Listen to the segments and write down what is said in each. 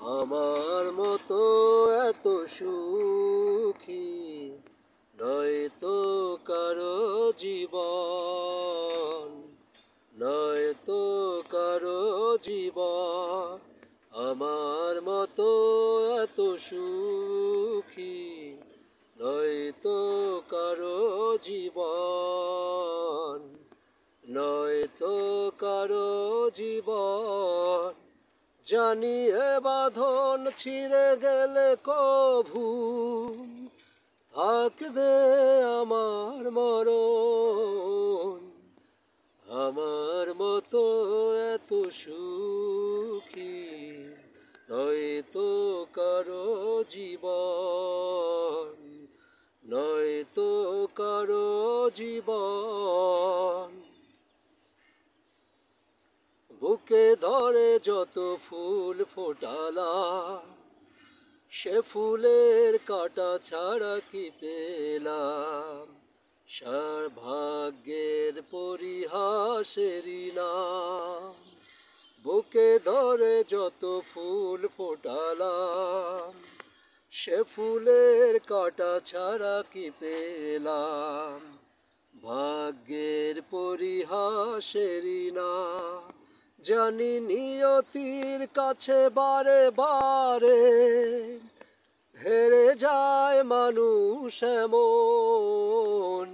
আমার মতো এত সুখী নয়তো কারো জীবন, নয়তো কারো জীবন। আমার মতো এত সুখী নয়তো কারো জীবন, নয়তো কারো জীবন। জানি এ বাঁধন ছিঁড়ে গেলে কভু থাকবে আমার মরণ। আমার মতো এত সুখী নয়তো কারো জীবন, নয়তো কারো জীবন। বুকে ধরে যত ফুল ফোটালাম, সে ফুলের কাঁটা ছাড়া কি পেলাম? সার ভাগ্যের পরিহাসেরই নাম। বুকে ধরে যত ফুল ফোটালাম, সে ফুলের কাঁটা ছাড়া কি পেলাম? ভাগ্যের পরিহাসেরই নাম। জানি নিয়তির কাছে বারে বারে হেরে যায় মানুষ এমন।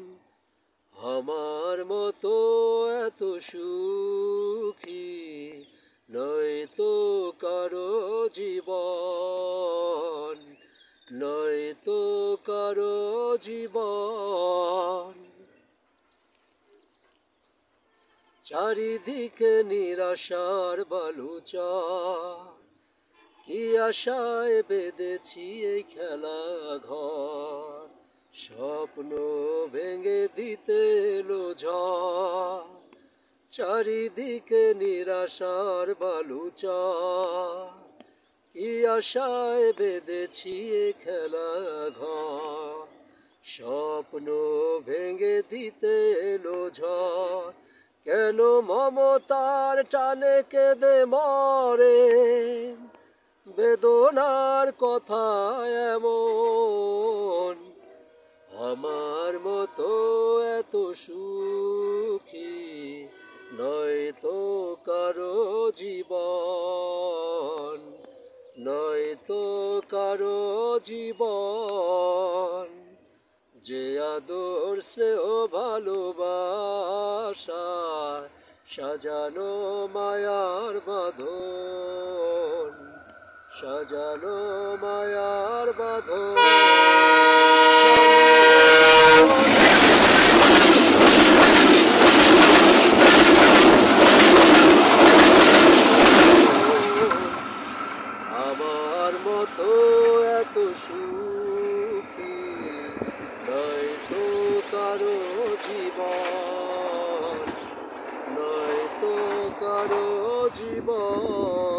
আমার মতো এত সুখী নয়তো কারো জীবন, নয়তো কারো জীবন। চারিদিকে নিরাশার বালুচর, কি আশায় বেঁধেছি এই খেলা ঘর। স্বপ্ন ভেঙে দিতে এলো ঝড়। চারিদিকে নিরাশার বালুচর, কি আশায় বেঁধেছি এই খেলা ঘর। স্বপ্ন ভেঙে দিতে এলো ঝড়। কেন মমতার টানে কেঁদে মরে বেদনার কথা এমন। আমার মতো এত সুখী নয়তো কারো জীবন, নয়তো কারো জীবন। যে আদর স্নেহ ভালোবাসা সাজানো মায়ার বাঁধন, সাজানো মায়ার বাঁধন। আমার মতো এত সুখী নয়তো কারো জীবন, নয়তো কারো জীবন।